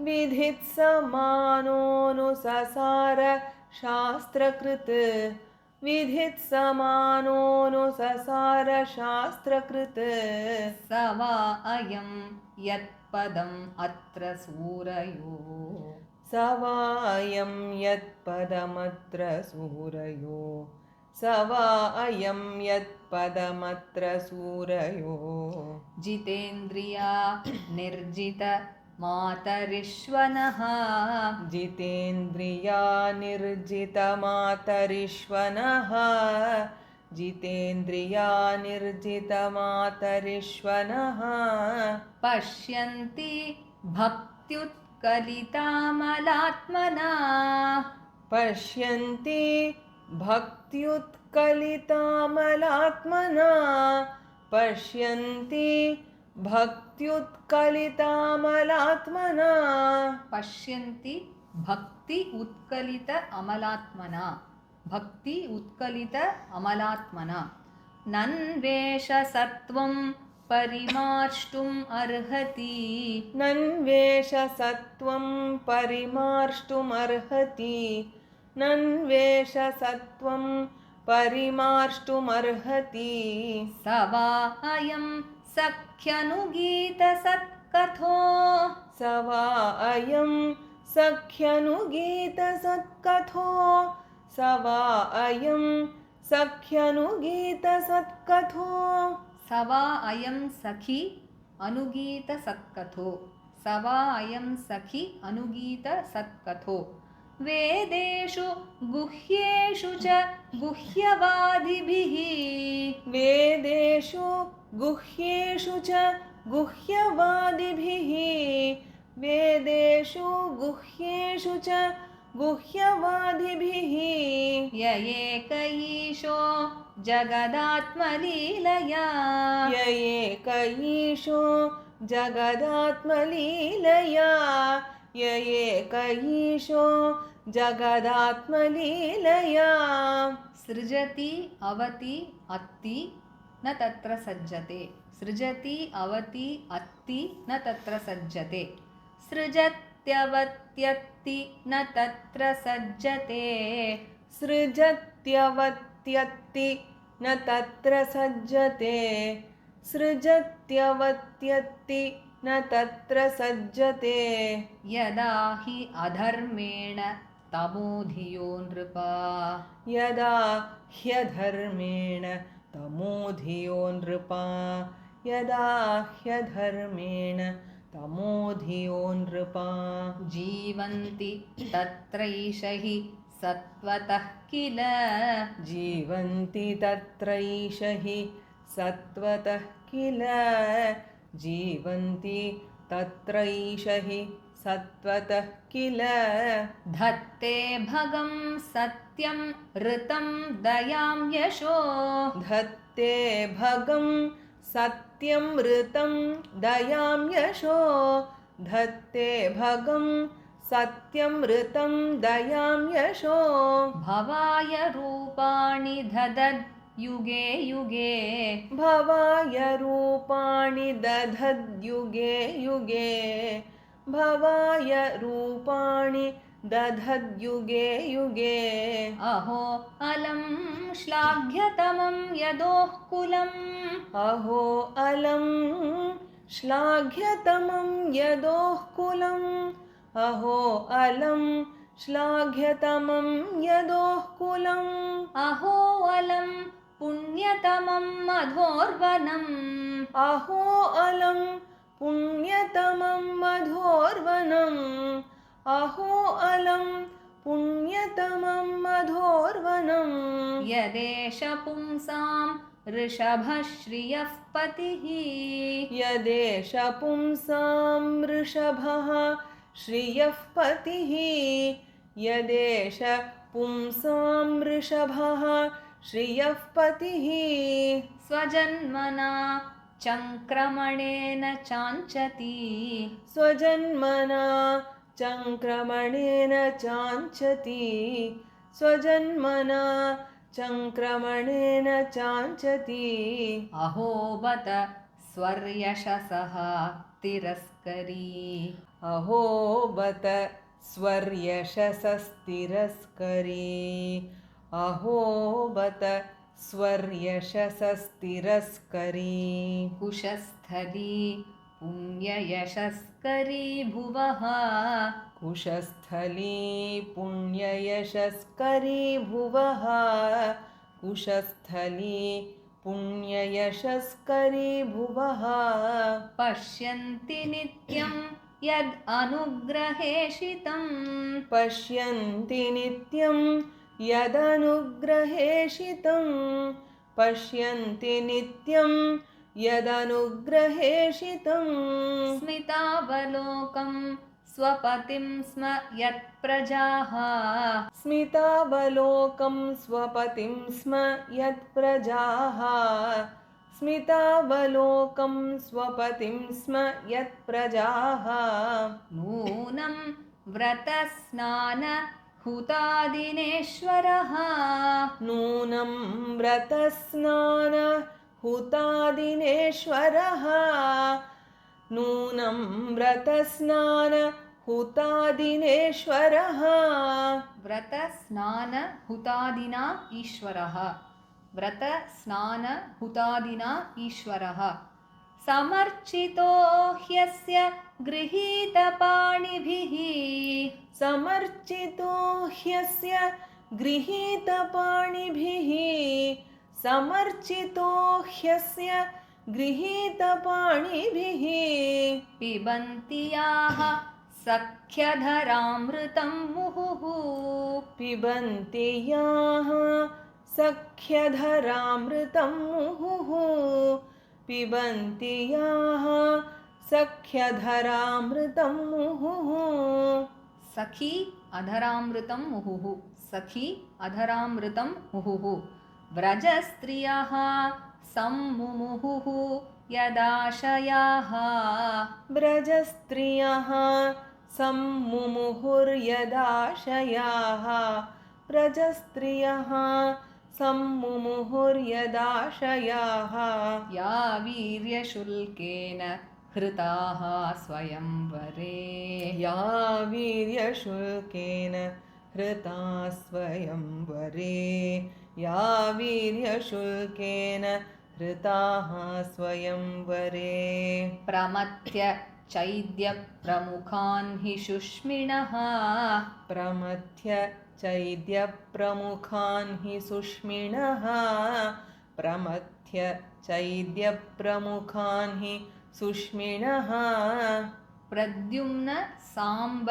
B: विधित्समानोऽनुससार शास्त्रकृत् विधित्समानोऽनुससार शास्त्रकृत्
A: स वा अयं यत्पदम् अत्र सूरयो
B: स वा अयं यत्पदमत्र सूरयो स वा अयं यत्पदमत्र सूरयो
A: जितेन्द्रिया निर्जित मातरिष्वनः
B: जितेन्द्रिया निर्जितमातरिष्वनः जितेन्द्रिया निर्जितमातरिष्वनः
A: पश्यन्ति भक्त्युत्कलितामलात्मना
B: पश्यन्ति भक्त्युत्कलितामलात्मना पश्यन्ति भक्त्युत्कलितामलात्मना
A: पश्यन्ति भक्ति उत्कलित अमलात्मना भक्ति उत्कलित अमलात्मना नन्वेष सत्वं परिमार्ष्टुम् अर्हति
B: नन्वेष सत्वं परिमार्ष्टुमर्हति नन्वेष सत्वं परिमार्ष्टुमर्हति
A: स वा अयं सख्यनुगीतसत्कथो
B: स वा अयं सख्यनुगीतसत्कथो स वा अयं सख्यनुगीतसत्कथो
A: स वा अयं सखी अनुगीतसत्कथो स स वा अयं सखि अनुगीत सत्कथो वेदेषु गुह्येषु च गुह्यवादिभिः
B: वेदेषु गुह्येषु च गुह्यवादिभिः वेदेषु गुह्येषु च गुह्यवादिभिः
A: य एक ईशो जगदात्मलीलया
B: य एक ईशो जगदात्मलीलया य एक ईशो जगदात्मलीलया
A: सृजति अवति अत्ति न तत्र सज्जते सृजति अवति अत्ति न तत्र सज्जते सृजत्यवत्यत्ति न तत्र सज्जते
B: सृजत्यवत्यत्ति न तत्र सज्जते सृजत्यवत्यत्ति न तत्र सज्जते
A: यदा हि अधर्मेण तमोधियो नृपा
B: यदा ह्यधर्मेण तमोधियो नृपा यदा ह्यधर्मेण तमोधियो नृपा
A: जीवन्ति तत्रैष हि सत्त्वतः किल
B: जीवन्ति तत्रैष हि सत्त्वतः किल जीवन्ति तत्रैष हि सत्त्वतः किल
A: धत्ते भगं सत्यं ऋतं दयां यशो
B: धत्ते भगं सत्यं ऋतं दयां यशो धत्ते भगं सत्यं ऋतं दयां यशो
A: भवाय रूपाणि ददद् युगे युगे
B: भवाय रूपाणि दधद्युगे युगे भवाय रूपाणि दधद्युगे युगे
A: अहो अलं श्लाघ्यतमं यदोः कुलम्
B: अहो अलं श्लाघ्यतमं यदोः कुलम् अहो अलं श्लाघ्यतमं यदोः कुलम्
A: अहो अलं पुण्यतमं मधोर्वनम्
B: अहो अलं पुण्यतमं मधोर्वनम् अहो अलं पुण्यतमं मधोर्वनम्
A: यदेष पुंसां ऋषभश्रियः पतिः
B: यदेष पुंसां वृषभः श्रियः पतिः यदेष पुंसां वृषभः श्रियः पतिः
A: स्वजन्मना चङ्क्रमणेन चाञ्चति
B: स्वजन्मना चङ्क्रमणेन चाञ्चति स्वजन्मना चङ्क्रमणेन चाञ्चति
A: अहो बत स्वर्यशसः तिरस्करी
B: अहो बत स्वर्यशसस्तिरस्करी अहो बत स्वर्यशसस्तिरस्करी
A: कुशस्थली पुण्ययशस्करी भुवः
B: कुशस्थली पुण्ययशस्करी भुवः कुशस्थली पुण्ययशस्करी भुवः
A: पश्यन्ति नित्यं यद् अनुग्रहेशितं
B: पश्यन्ति नित्यं यदनुग्रहेशितं पश्यन्ति नित्यं यदनुग्रहेशितं
A: स्मितावलोकं स्वपतिं स्म यत्प्रजाः
B: स्मितावलोकं स्वपतिं स्म यत्प्रजाः स्मितावलोकं स्वपतिं स्म यत्प्रजाः
A: नूनं व्रतस्नान हुतादिनेश्वरः
B: नूनं व्रतस्नान हुतादिनेश्वरः नूनं व्रतस्नान हुतादिनेश्वरः
A: व्रतस्नान हुतादिना ईश्वरः व्रतस्नान हुतादिना ईश्वरः समर्चितो ह्यस्य गृहीतपाणिभिः
B: समर्चितो ह्यस्य गृहीतपाणिभिः समर्चितो ह्यस्य गृहीतपाणिभिः
A: पिबन्ति याः सख्यधरामृतं मुहुः
B: पिबन्ति याः सख्यधरामृतं मुहुः पिबन्ति याः सख्यधरामृतं मुहुः
A: सखी अधरामृतं मुहुः सखी अधरामृतं मुहुः व्रजस्त्रियः सम्मुमुहुः यदाशयाः
B: व्रजस्त्रियः सम्मुमुहुर्यदाशयाः व्रजस्त्रियः सम्मुमुहुर्यदाशयाः
A: या वीर्यशुल्केन हृताः स्वयंवरे
B: या वीर्यशुल्केन हृता स्वयंवरे या वीर्यशुल्केन हृताः स्वयंवरे
A: प्रमथ्य चैद्यप्रमुखान् हि शुष्मिणः
B: प्रमथ्य चैद्यप्रमुखान् हि सुष्मिणः प्रमथ्य चैद्यप्रमुखान् हि सुष्मिणः
A: प्रद्युम्न साम्ब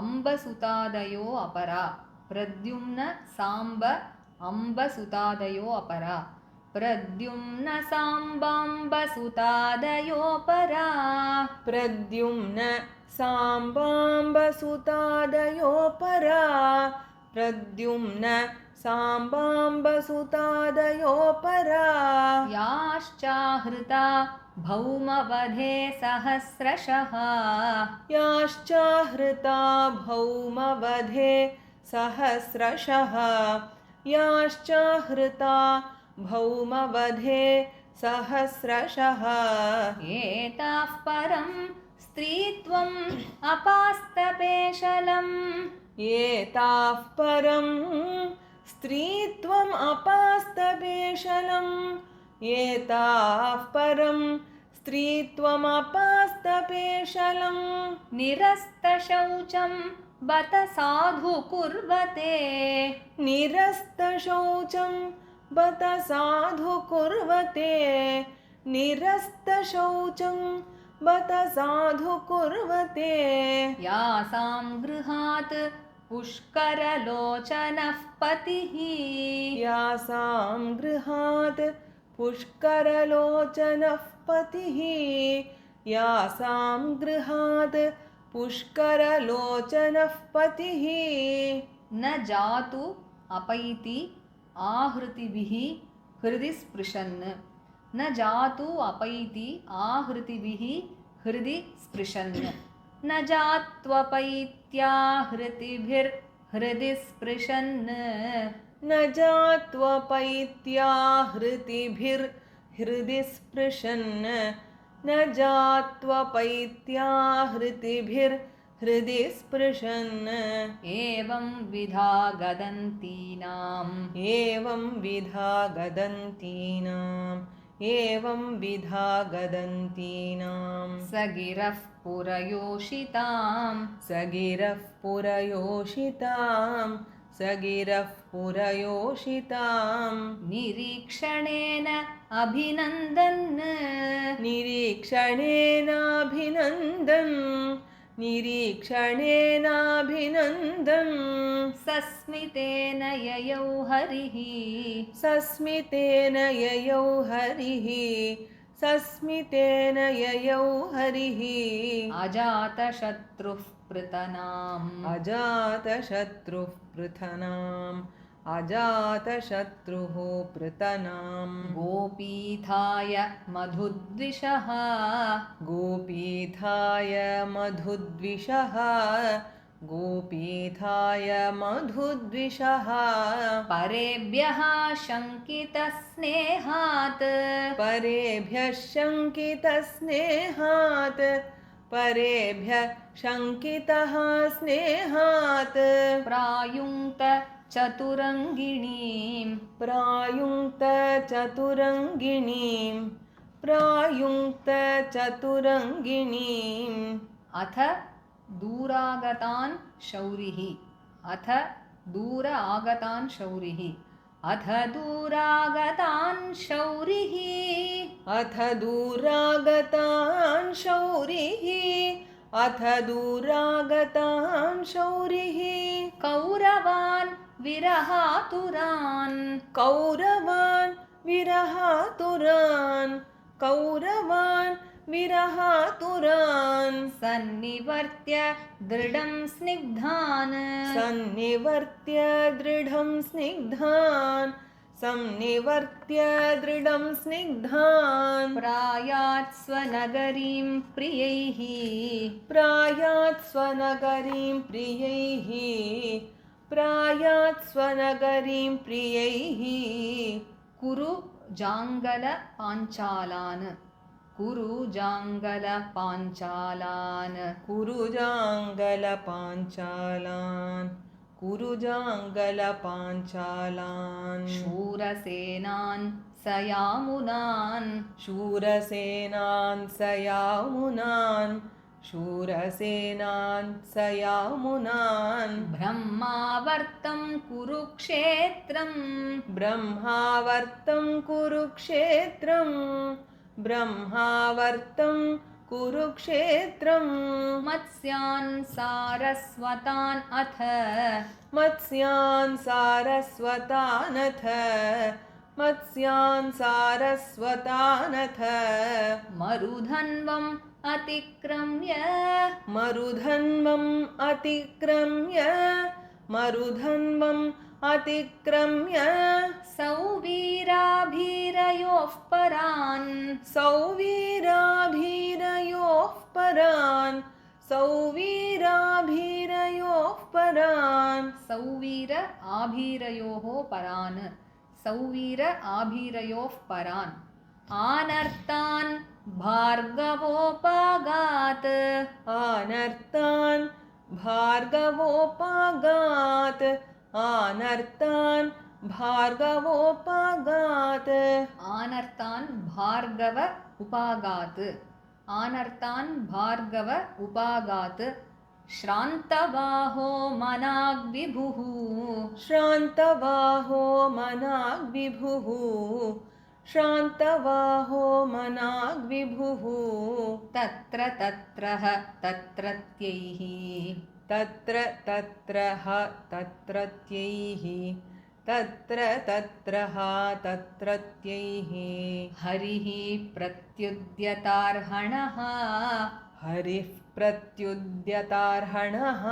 A: अम्बसुतादयो अपरा प्रद्युम्न साम्ब अम्बसुतादयो अपरा प्रद्युम्न साम्बाम्बसुतादयोपरा
B: प्रद्युम्न साम्बाम्बसुतादयोपरा प्रद्युम्न साम्बाम्बसुतादयोपरा
A: याश्चाहृता भौमवधे सहस्रशः
B: याश्चाहृता भौमवधे सहस्रशः याश्चाहृता भौमवधे सहस्रशः
A: एताः परं स्त्रीत्वम् अपास्तपेशलम्
B: एताः परं स्त्रीत्वम् अपास्तपेशलम् एताः परं स्त्रीत्वमपास्तपेशलम्
A: निरस्तशौचं बत साधु कुर्वते
B: निरस्तशौचं बत साधु कुर्वते निरस्तशौचं बत साधु कुर्वते
A: यासां गृहात् पुष्करलोचनः पतिः
B: यासां गृहात् पुष्करलोचनः पतिः यासां गृहात् पुष्करलोचनः पतिः
A: न जातु अपैति आहृतिभिः हृदि स्पृशन् न जातु अपैति आहृतिभिः हृदि स्पृशन् न जात्वपैत्याहृतिभिर्हृदि स्पृशन्
B: न जात्वपैत्याहृतिभिर्हृदि स्पृशन् न जात्वपैत्याहृतिभिर्हृदि स्पृशन्
A: एवं विधा गदन्तीनाम्
B: एवं विधा गदन्तीनाम् एवं विधा गदन्तीनाम्
A: स गिरः पुरयोषिताम्
B: सगिरः पुरयोषिताम् सगिरः पुरयोषिताम्
A: निरीक्षणेन अभिनन्दन्
B: निरीक्षणेनाभिनन्दन् निरीक्षणेनाभिनन्दन्
A: सस्मितेन ययौ हरिः
B: सस्मितेन ययौ हरिः सस्मितेन ययौ हरिः
A: अजातशत्रुः पृतनाम्
B: अजातशत्रुः पृतनाम् अजातशत्रुः पृतनाम्
A: गोपीथाय मधुद्विषः
B: गोपीथाय मधुद्विषः गोपीथाय मधुद्विषः
A: परेभ्यः शङ्कितस्नेहात्
B: परेभ्यः शङ्कितस्नेहात् परेभ्यः शङ्कितः स्नेहात्
A: प्रायुङ्क्त चतुरङ्गिणीम्
B: प्रायुङ्क्त चतुरङ्गिणीम् प्रायुङ्क्त चतुरङ्गिणीम्
A: अथ दूरागतान् शौरिः अथ दूर आगतान् शौरिः अथ दूरागतान् शौरिः
B: अथ दूरागतान् शौरिः अथ दूरागतान् शौरिः
A: कौरवान् विरहातुरान्
B: कौरवान् विरहातुरान् कौरवान् विरहातुरान्
A: सन्निवर्त्य दृढं स्निग्धान्
B: सन्निवर्त्य दृढं स्निग्धान् संनिवर्त्य दृढं स्निग्धान्
A: प्रायात् स्वनगरीं प्रियैः
B: प्रायात् स्वनगरीं प्रियैः प्रायात् स्वनगरीं प्रियैः
A: कुरु जाङ्गलपाञ्चालान् कुरु जाङ्गलपाञ्चालान्
B: कुरुजाङ्गलपाञ्चालान् कुरुजाङ्गलपाञ्चालान्
A: शूरसेनान् सयामुनान्
B: शूरसेनान् सयामुनान् शूरसेनान् सयामुनान्
A: ब्रह्मावर्तं कुरुक्षेत्रं
B: ब्रह्मावर्तं कुरुक्षेत्रं ब्रह्मावर्तं कुरुक्षेत्रं
A: मत्स्यान् सारस्वतान् अथ
B: मत्स्यान् सारस्वतानथ मत्स्यान् सारस्वतानथ
A: मरुधन्वम् अतिक्रम्य
B: मरुधन्वम् अतिक्रम्य मरुधन्वम् अतिक्रम्य
A: सौवीराभिरयोः परान्
B: सौवीराभिरयोः परान् सौवीराभिरयोः परान्
A: सौवीर आभिरयोः परान् सौवीर आभिरयोः परान् आनर्तान् भार्गवोपागात्
B: आनर्तान् भार्गवोपागात् आनर्तान् भार्गवोपागात्
A: आनर्तान् भार्गव उपागात् आनर्तान् भार्गव उपागात् श्रान्तबाहो मनाग्विभुः
B: श्रान्तबाहो मनाग्विभुः श्रान्तबाहो मनाग्विभुः
A: तत्र तत्रः तत्रत्यैः
B: तत्र तत्रः तत्रत्यैः तत्र तत्रः तत्रत्यैः
A: हरिः प्रत्युद्यतार्हणः
B: हरिः प्रत्युद्यतार्हणः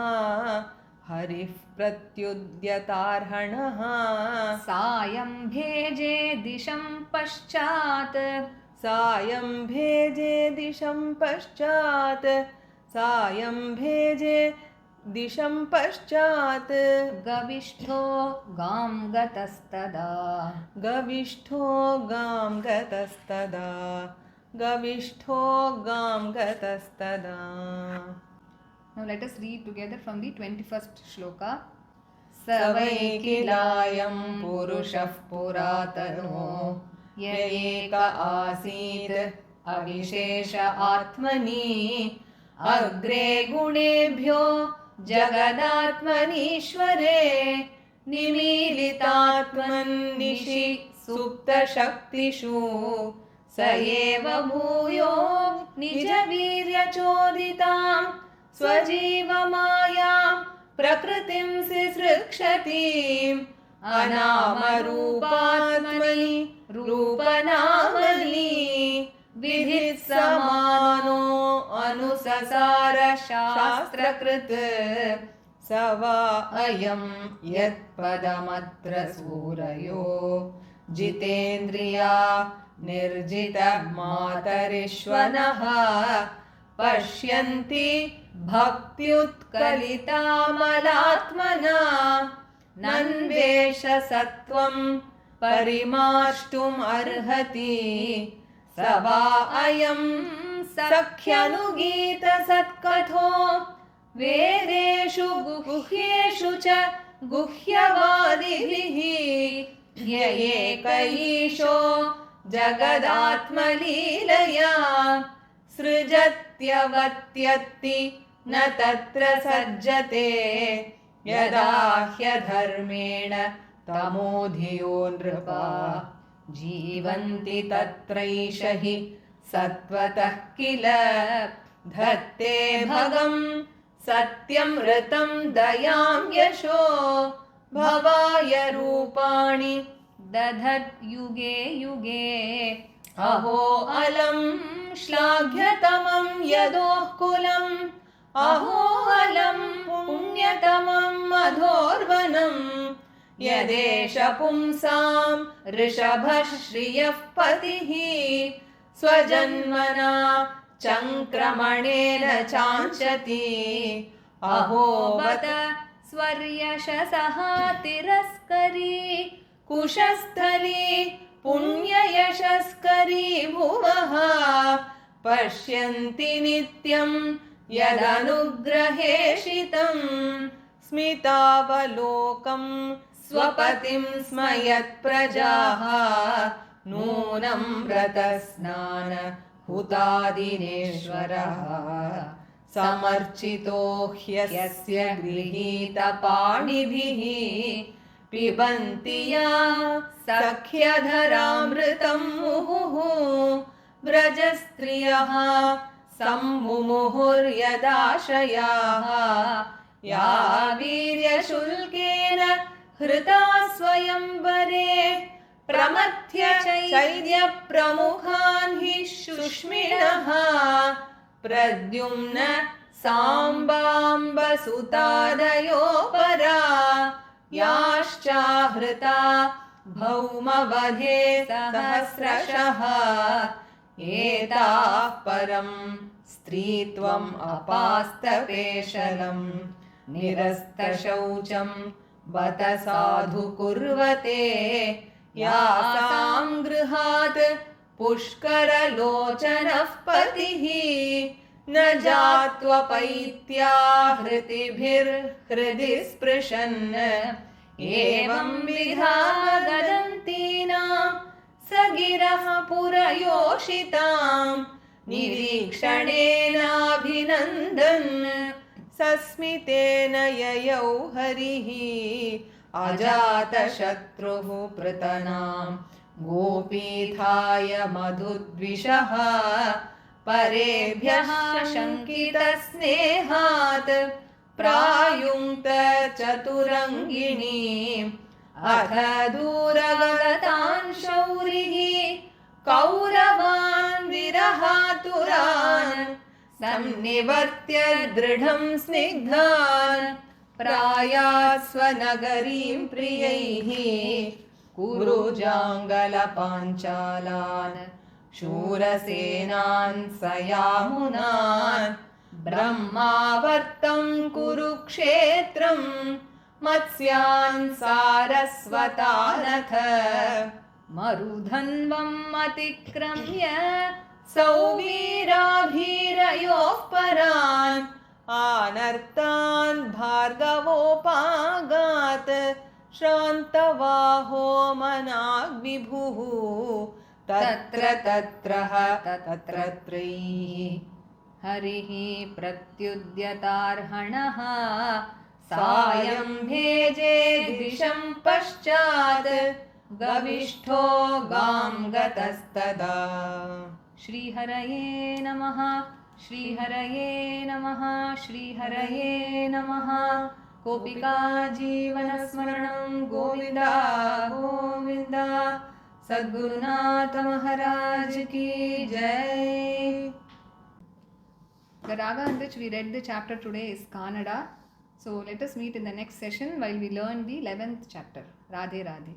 B: हरिः प्रत्युद्यतार्हणः
A: सायं भेजे दिशं पश्चात्
B: सायं भेजे दिशं पश्चात् सायं भेजे दिशं पश्चात्
A: गविष्ठो गां गतस्तदा
B: गविष्ठो गां गतस्तदा गविष्ठो गां गतस्तदा.
A: Now let us read together from the 21st shloka.
B: स वै किलायं पुरुषः पुरातनो य एक आसीत् अविशेष आत्मनि अग्रे गुणेभ्यो जगदात्मनीश्वरे निमीलितात्मन्निशि सुप्तशक्तिषु स एव भूयो निजवीर्यचोदितां स्वजीवमायां प्रकृतिं सृक्षतीम् अनामरूपात्मनि रूपनामनि विधित्समानो अनुससार शास्त्रकृत् स वा अयं यत्पदमत्र सूरयो जितेन्द्रिया निर्जितमातरिष्वनः पश्यन्ति भक्त्युत्कलितामलात्मना नन्वेष सत्वं परिमार्ष्टुम् अर्हति स वा अयं सख्यनुगीतसत्कथो वेदेषु गुह्येषु च गुह्यवादिभिः य एकैशो जगदात्मलीलया सृजत्यवत्यत्ति न तत्र सज्जते यदा ह्यधर्मेण तमोधियो नृपा जीवन्ति तत्रैष हि सत्त्वतः किल धत्ते भगं सत्यमृतं दयां यशो भवाय रूपाणि
A: दधत् युगे युगे
B: अहो अलं श्लाघ्यतमं यदोः कुलम् अहो अलं पुण्यतमं मधोर्वनं यदेष पुंसां ऋषभः श्रियः पतिः स्वजन्मना चङ्क्रमणेन चाञ्चति अहो
A: बत स्वर्यशसः तिरस्करी
B: कुशस्थली पुण्ययशस्करी भुवः पश्यन्ति नित्यं यदनुग्रहेशितं स्मितावलोकं स्वपतिं स्मयत्प्रजाः नूनं व्रतस्नान हुतादिनेश्वरः समर्चितो ह्यस्य गृहीतपाणिभिः पिबन्ति या सख्यधरामृतं मुहुः व्रजस्त्रियः सम्मुमुहुर्यदाशयाः या वीर्यशुल्केन हृता स्वयंवरे प्रमथ्य चैद्यप्रमुखान् हि शुष्मिणः प्रद्युम्न साम्बाम्बसुतादयो परा याश्चाहृता भौमवधे सहस्रशः एताः परं स्त्रीत्वम् अपास्तपेशलं निरस्तशौचं बत साधु कुर्वते यासां गृहात् पुष्करलोचनः पतिः न जात्वपैत्याहृतिभिर्हृदि स्पृशन् एवं विधा गदन्तीनां स गिरः पुरयोषितां निरीक्षणेनाभिनन्दन् सस्मितेन ययौ हरिः अजातशत्रुः पृतनां गोपीथाय मधुद्विषः परेभ्यः शङ्कितस्नेहात् प्रायुङ्क्त चतुरङ्गिणीम् अथ दूरगतान् शौरिः कौरवान् विरहातुरान् संनिवर्त्य दृढं स्निग्धान् प्रायास्वनगरीं प्रियैः कुरुजाङ्गलपाञ्चालान् शूरसेनान् सयामुनान् ब्रह्मावर्तं कुरुक्षेत्रं मत्स्यान् सारस्वतानथ
A: मरुधन्वम् अतिक्रम्य
B: सौवीराभीरयोः परान् आनर्तान् भार्गवोपागात् श्रान्तवाहो मनाग्विभुः तत्र तत्रैः
A: हरिः प्रत्युद्यतार्हणः
B: सायं भेजे दिशं पश्चात् गविष्ठो गां गतस्तदा
A: श्रीहरये नमः श्रीहरये नमः श्रीहरये नमः गोपिका जीवनस्मरणं गोविन्दा गोविन्दा सद्गुरुनाथ महाराज की जय. The raga in which we read the chapter today is Kannada. So let us meet in the next session while we learn the 11th chapter. Radhe Radhe.